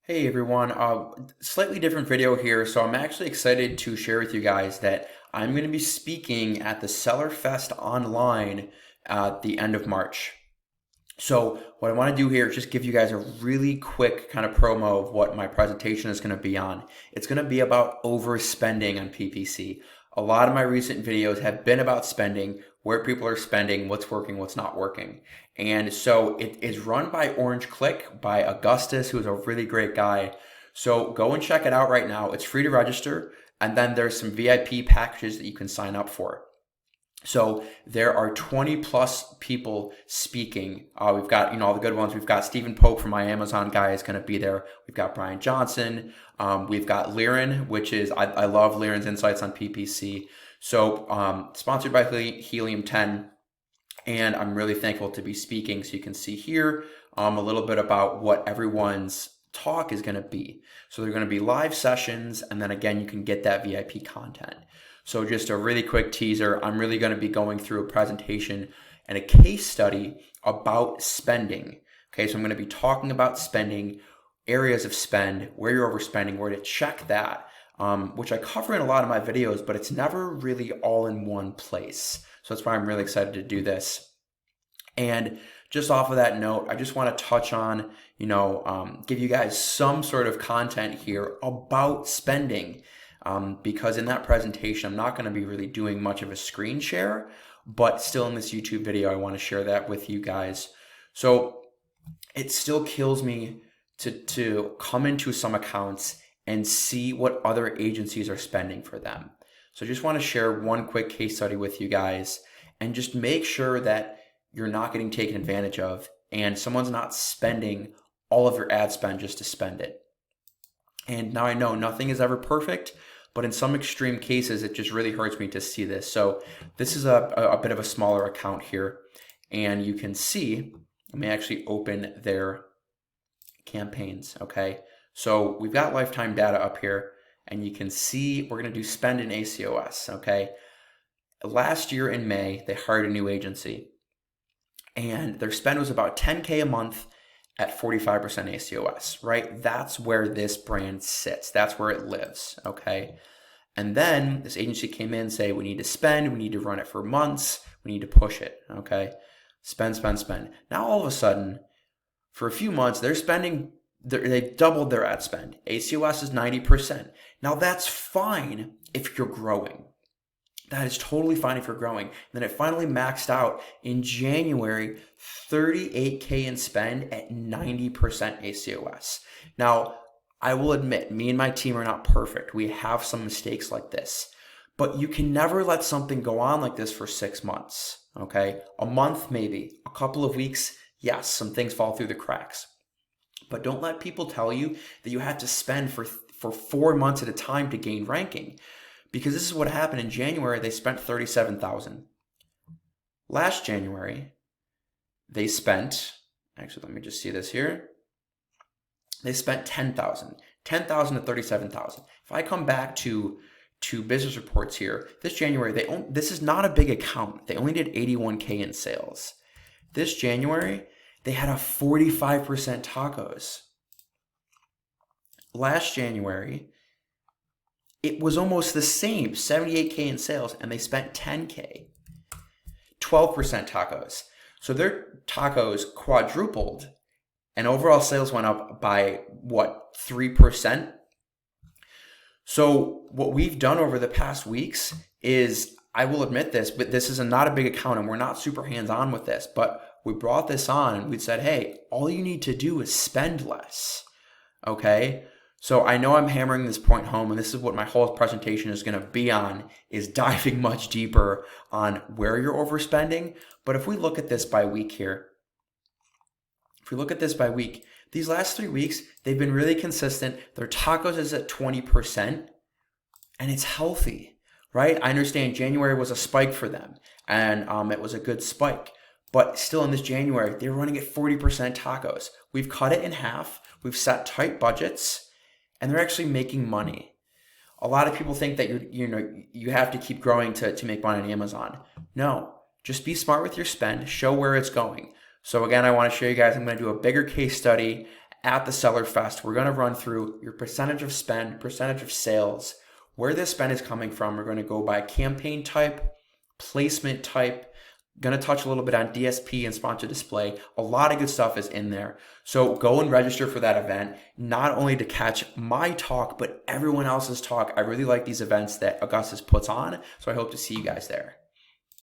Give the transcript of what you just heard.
Hey everyone, slightly different video here. So I'm actually excited to share with you guys that I'm going to be speaking at the Seller Fest online at the end of March. So what I want to do here is just give you guys a really quick kind of promo of what my presentation is going to be on. It's going to be about overspending on PPC. A lot of my recent videos have been about spending, where people are spending, what's working, what's not working. And so it is run by Orange Click by Augustus, who's a really great guy. So go and check it out right now. It's free to register. And then there's some VIP packages that you can sign up for. So there are 20 plus people speaking. We've got, all the good ones. We've got Stephen Pope from my Amazon guy is going to be there. We've got Brian Johnson. We've got Liren, which is, I love Liren's insights on PPC. So sponsored by Helium 10. And I'm really thankful to be speaking. So you can see here a little bit about what everyone's talk is going to be. So they're going to be live sessions. And then again, you can get that VIP content. So just a really quick teaser, I'm really going to be going through a presentation and a case study about spending. Okay, so I'm going to be talking about spending, areas of spend, where you're overspending, where to check that, which I cover in a lot of my videos, but it's never really all in one place. So that's why I'm really excited to do this. And just off of that note, I just want to touch on, give you guys some sort of content here about spending. Because in that presentation, I'm not going to be really doing much of a screen share, but still in this YouTube video, I want to share that with you guys. So it still kills me to come into some accounts and see what other agencies are spending for them. So I just want to share one quick case study with you guys and just make sure that you're not getting taken advantage of and someone's not spending all of your ad spend just to spend it. And now I know nothing is ever perfect, but in some extreme cases, it just really hurts me to see this. So this is a bit of a smaller account here. And you can see, let me actually open their campaigns, okay? So we've got lifetime data up here, and you can see we're gonna do spend in ACOS, okay? Last year in May, they hired a new agency, and their spend was about 10K a month at 45% ACOS, right? That's where this brand sits. That's where it lives, okay? And then this agency came in and say, we need to spend, we need to run it for months, we need to push it, okay? Spend, spend, spend. Now all of a sudden, for a few months, they're spending, they doubled their ad spend. ACOS is 90%. Now that's fine if you're growing. That is totally fine if you're growing. And then it finally maxed out in January, 38K in spend at 90% ACOS. Now, I will admit, me and my team are not perfect. We have some mistakes like this. But you can never let something go on like this for 6 months, okay? A month maybe, a couple of weeks, yes, some things fall through the cracks. But don't let people tell you that you have to spend for 4 months at a time to gain ranking. Because this is what happened in January, they spent $37,000. Last January, they spent, actually let me just see this here. They spent $10,000 to $37,000. If I come back to business reports here, this January, this is not a big account. They only did 81K in sales. This January, they had a 45% tacos. Last January, it was almost the same, 78K in sales, and they spent 10K, 12% tacos. So their tacos quadrupled, and overall sales went up by, 3%? So what we've done over the past weeks is, I will admit this, but this is not a big account, and we're not super hands-on with this, but we brought this on, and we said, hey, all you need to do is spend less, okay? So I know I'm hammering this point home, and this is what my whole presentation is going to be on, is diving much deeper on where you're overspending. But if we look at this by week here, these last 3 weeks, they've been really consistent. Their tacos is at 20%, and it's healthy, right? I understand January was a spike for them, and it was a good spike. But still in this January, they're running at 40% tacos. We've cut it in half. We've set tight budgets. And they're actually making money. A lot of people think that you have to keep growing to make money on Amazon. No, just be smart with your spend, show where it's going. So again, I want to show you guys, I'm going to do a bigger case study at the Seller Fest, we're going to run through your percentage of spend, percentage of sales, where this spend is coming from. We're going to go by campaign type, placement type, going to touch a little bit on DSP and sponsored display. A lot of good stuff is in there. So go and register for that event, not only to catch my talk, but everyone else's talk. I really like these events that Augustus puts on, so I hope to see you guys there.